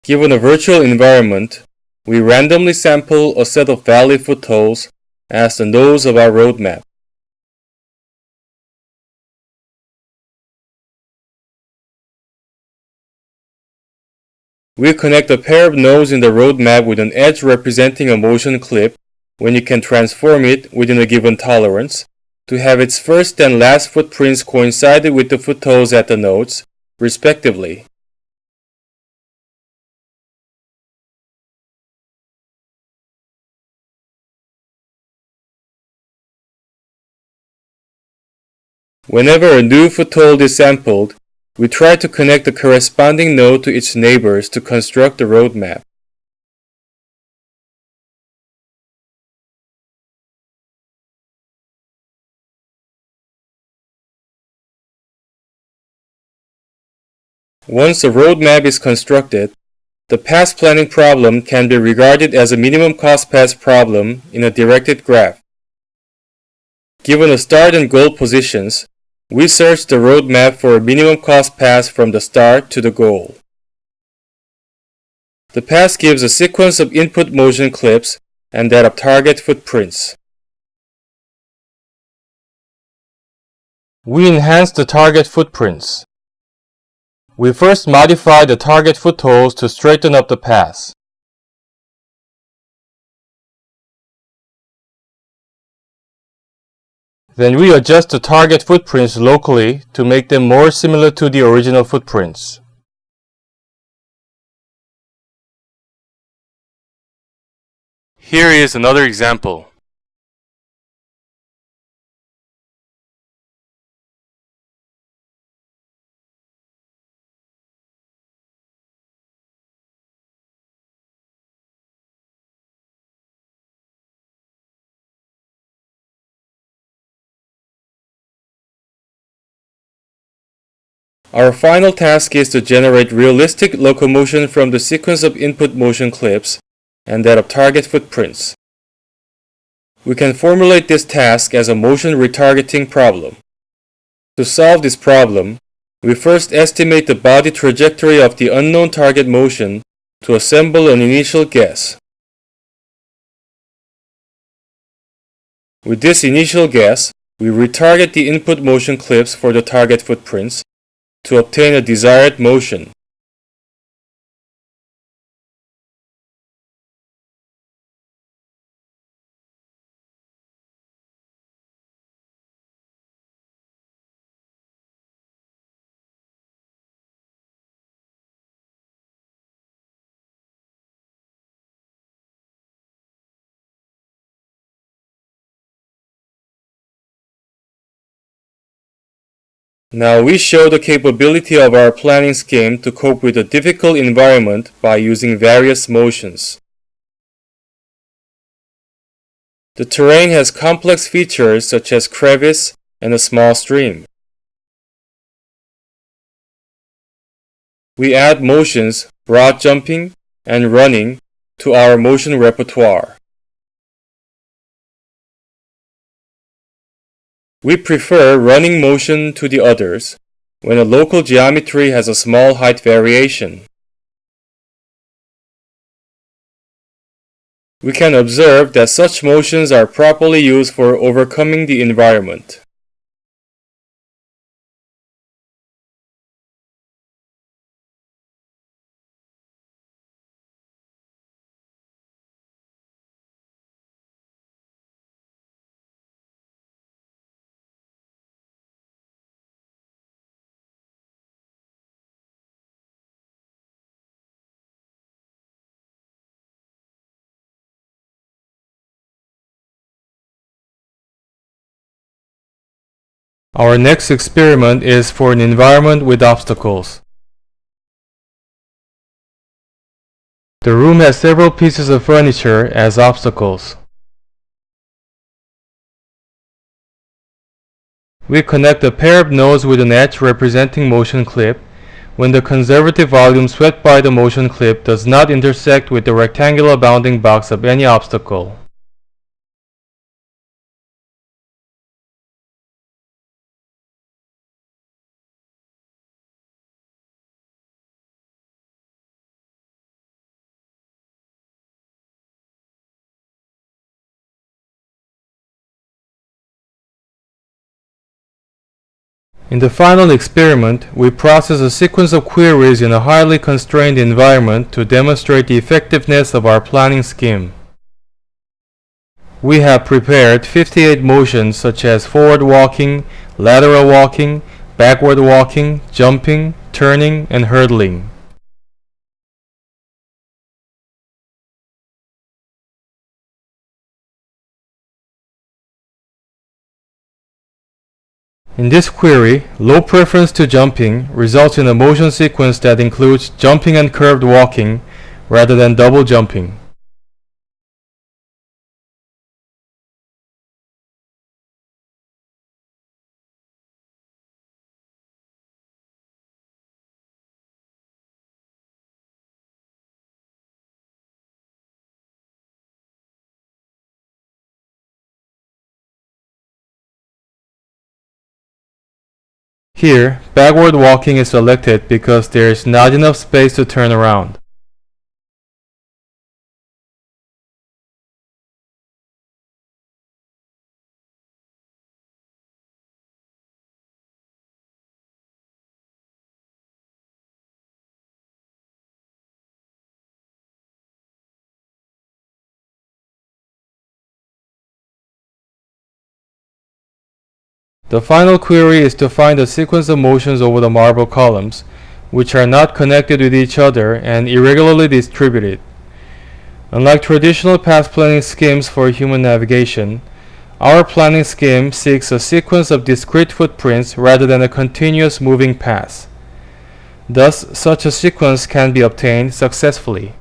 Given a virtual environment, we randomly sample a set of valid footholds as the nodes of our roadmap. We connect a pair of nodes in the roadmap with an edge representing a motion clip when you can transform it within a given tolerance to have its first and last footprints coincided with the footholds at the nodes, respectively. Whenever a new foothold is sampled, we try to connect the corresponding node to its neighbors to construct the roadmap. Once a roadmap is constructed, the path planning problem can be regarded as a minimum cost path problem in a directed graph. Given the start and goal positions, we search the roadmap for a minimum cost path from the start to the goal. The path gives a sequence of input motion clips and that of target footprints. We enhance the target footprints. We first modify the target footholds to straighten up the path. Then we adjust the target footprints locally to make them more similar to the original footprints. Here is another example. Our final task is to generate realistic locomotion from the sequence of input motion clips and that of target footprints. We can formulate this task as a motion retargeting problem. To solve this problem, we first estimate the body trajectory of the unknown target motion to assemble an initial guess. With this initial guess, we retarget the input motion clips for the target footprints to obtain a desired motion. Now we show the capability of our planning scheme to cope with a difficult environment by using various motions. The terrain has complex features such as crevice and a small stream. We add motions, broad jumping, and running to our motion repertoire. We prefer running motion to the others when a local geometry has a small height variation. We can observe that such motions are properly used for overcoming the environment. Our next experiment is for an environment with obstacles. The room has several pieces of furniture as obstacles. We connect a pair of nodes with an edge representing motion clip when the conservative volume swept by the motion clip does not intersect with the rectangular bounding box of any obstacle. In the final experiment, we process a sequence of queries in a highly constrained environment to demonstrate the effectiveness of our planning scheme. We have prepared 58 motions such as forward walking, lateral walking, backward walking, jumping, turning, and hurdling. In this query, low preference to jumping results in a motion sequence that includes jumping and curved walking rather than double jumping. Here, backward walking is selected because there is not enough space to turn around. The final query is to find a sequence of motions over the marble columns, which are not connected with each other and irregularly distributed. Unlike traditional path planning schemes for human navigation, our planning scheme seeks a sequence of discrete footprints rather than a continuous moving path. Thus, such a sequence can be obtained successfully.